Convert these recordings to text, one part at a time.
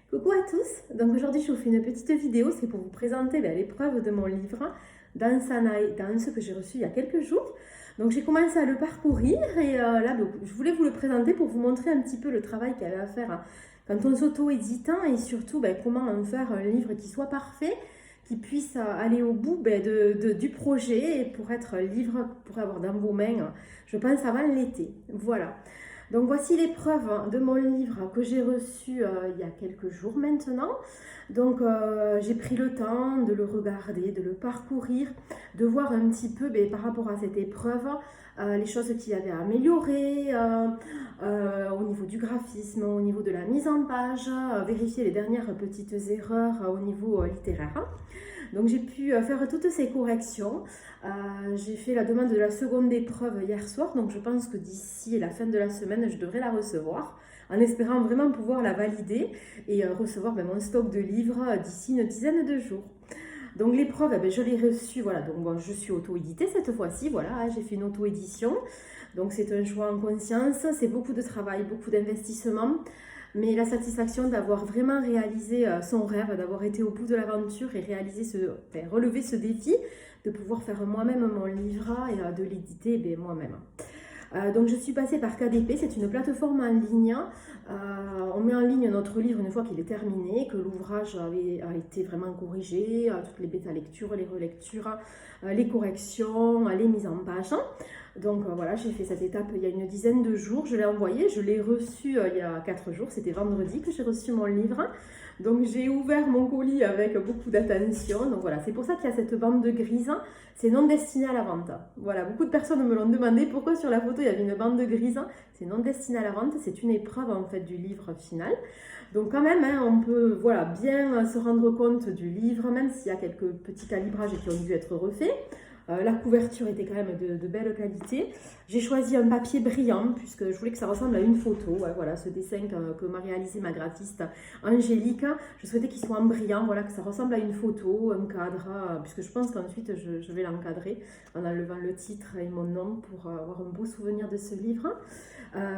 Coucou à tous, donc aujourd'hui je vous fais une petite vidéo, c'est pour vous présenter l'épreuve de mon livre Danse Anaï, Danse que j'ai reçu il y a quelques jours. Donc j'ai commencé à le parcourir et là donc, je voulais vous le présenter pour vous montrer un petit peu le travail qu'il y avait à faire quand on s'auto-édite et surtout comment en faire un livre qui soit parfait, qui puisse aller au bout du projet et pour être un livre pour avoir dans vos mains, je pense avant l'été. Voilà. Donc voici l'épreuve de mon livre que j'ai reçu il y a quelques jours maintenant. Donc j'ai pris le temps de le regarder, de le parcourir, de voir un petit peu par rapport à cette épreuve les choses qu'il y avait à améliorer au niveau du graphisme, au niveau de la mise en page, vérifier les dernières petites erreurs au niveau littéraire. Donc j'ai pu faire toutes ces corrections. J'ai fait la demande de la seconde épreuve hier soir, donc je pense que d'ici la fin de la semaine, je devrais la recevoir, en espérant vraiment pouvoir la valider et recevoir mon stock de livres d'ici une dizaine de jours. Donc l'épreuve, je l'ai reçue, voilà, donc bon, je suis auto-éditée cette fois-ci, voilà, j'ai fait une auto-édition. Donc c'est un choix en conscience, c'est beaucoup de travail, beaucoup d'investissement, mais la satisfaction d'avoir vraiment réalisé son rêve, d'avoir été au bout de l'aventure et relever ce défi, de pouvoir faire moi-même mon livre et de l'éditer moi-même. Donc je suis passée par KDP, c'est une plateforme en ligne. On met en ligne notre livre une fois qu'il est terminé, que l'ouvrage a été vraiment corrigé, toutes les bêta-lectures, les relectures, les corrections, les mises en page. Donc voilà, j'ai fait cette étape il y a une dizaine de jours, je l'ai envoyé, je l'ai reçu il y a 4 jours, c'était vendredi que j'ai reçu mon livre. Donc j'ai ouvert mon colis avec beaucoup d'attention. Donc voilà, c'est pour ça qu'il y a cette bande grise. C'est non destiné à la vente. Voilà, beaucoup de personnes me l'ont demandé pourquoi sur la photo il y avait une bande grise. C'est non destiné à la vente, c'est une épreuve en fait du livre final. Donc quand même, on peut bien se rendre compte du livre, même s'il y a quelques petits calibrages qui ont dû être refaits. La couverture était quand même de belle qualité. J'ai choisi un papier brillant puisque je voulais que ça ressemble à une photo. Ouais, voilà, ce dessin que m'a réalisé ma graphiste Angélique. Je souhaitais qu'il soit en brillant, voilà, que ça ressemble à une photo, un cadre, puisque je pense qu'ensuite je vais l'encadrer en enlevant le titre et mon nom pour avoir un beau souvenir de ce livre.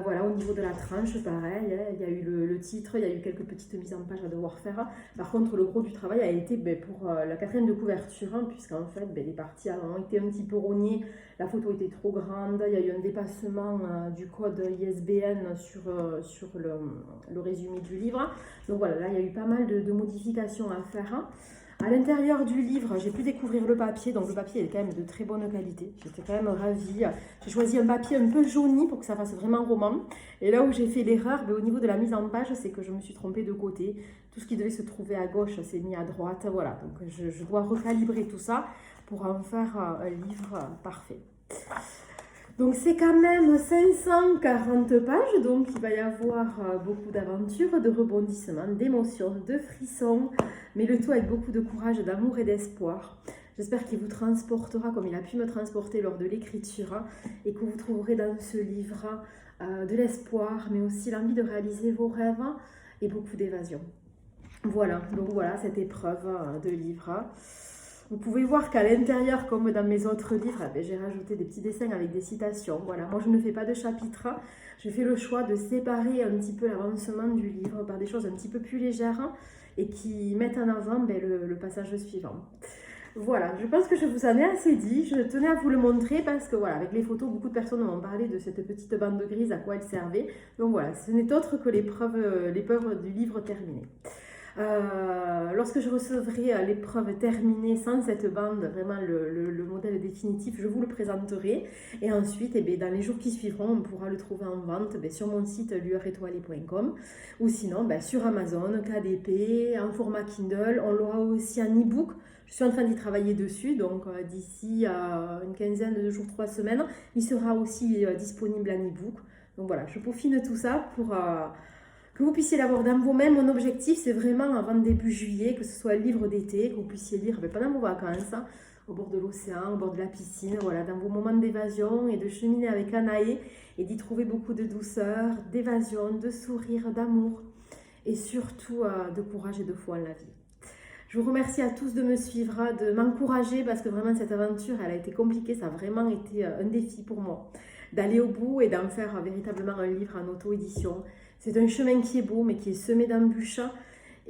Voilà, au niveau de la tranche, pareil, il y a eu le titre, il y a eu quelques petites mises en page à devoir faire. Par contre, le gros du travail a été pour la quatrième de couverture, puisqu'en fait, les parties ont été un petit peu rognées, la photo était trop grande, il y a eu un dépassement du code ISBN sur le résumé du livre. Donc voilà, là, il y a eu pas mal de modifications à faire. À l'intérieur du livre, j'ai pu découvrir le papier, donc le papier est quand même de très bonne qualité. J'étais quand même ravie. J'ai choisi un papier un peu jauni pour que ça fasse vraiment roman. Et là où j'ai fait l'erreur, au niveau de la mise en page, c'est que je me suis trompée de côté. Tout ce qui devait se trouver à gauche s'est mis à droite. Voilà, donc je dois recalibrer tout ça pour en faire un livre parfait. Donc c'est quand même 540 pages, donc il va y avoir beaucoup d'aventures, de rebondissements, d'émotions, de frissons, mais le tout avec beaucoup de courage, d'amour et d'espoir. J'espère qu'il vous transportera comme il a pu me transporter lors de l'écriture et que vous trouverez dans ce livre de l'espoir, mais aussi l'envie de réaliser vos rêves et beaucoup d'évasion. Voilà, donc voilà cette épreuve de livre. Vous pouvez voir qu'à l'intérieur, comme dans mes autres livres, j'ai rajouté des petits dessins avec des citations. Voilà, moi je ne fais pas de chapitres. J'ai fait le choix de séparer un petit peu l'avancement du livre par des choses un petit peu plus légères et qui mettent en avant le passage suivant. Voilà, je pense que je vous en ai assez dit. Je tenais à vous le montrer parce que voilà, avec les photos, beaucoup de personnes m'ont parlé de cette petite bande grise, à quoi elle servait. Donc voilà, ce n'est autre que l'épreuve du livre terminé. Lorsque je recevrai l'épreuve terminée sans cette bande, vraiment le modèle définitif, je vous le présenterai. Et ensuite, dans les jours qui suivront, on pourra le trouver en vente sur mon site lueurétoilée.com ou sinon sur Amazon, KDP, en format Kindle. On l'aura aussi en e-book. Je suis en train d'y travailler dessus, donc d'ici une quinzaine de jours, 3 semaines, il sera aussi disponible en e-book. Donc voilà, je peaufine tout ça pour que vous puissiez l'avoir dans vos mains. Mon objectif, c'est vraiment avant début juillet, que ce soit le livre d'été, que vous puissiez lire pendant vos vacances, au bord de l'océan, au bord de la piscine, voilà, dans vos moments d'évasion et de cheminer avec Anaï et d'y trouver beaucoup de douceur, d'évasion, de sourire, d'amour et surtout de courage et de foi en la vie. Je vous remercie à tous de me suivre, de m'encourager parce que vraiment cette aventure, elle a été compliquée, ça a vraiment été un défi pour moi d'aller au bout et d'en faire véritablement un livre en auto-édition. C'est un chemin qui est beau mais qui est semé d'embûches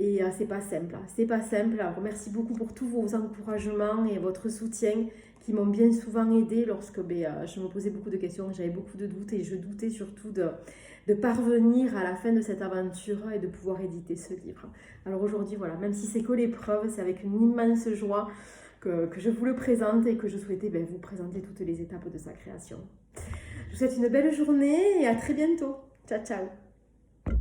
Et c'est pas simple, hein. C'est pas simple. Alors, merci beaucoup pour tous vos encouragements et votre soutien qui m'ont bien souvent aidé lorsque je me posais beaucoup de questions, j'avais beaucoup de doutes et je doutais surtout de parvenir à la fin de cette aventure et de pouvoir éditer ce livre. Alors aujourd'hui, voilà, même si c'est que l'épreuve, c'est avec une immense joie que je vous le présente et que je souhaitais vous présenter toutes les étapes de sa création. Je vous souhaite une belle journée et à très bientôt. Ciao, ciao.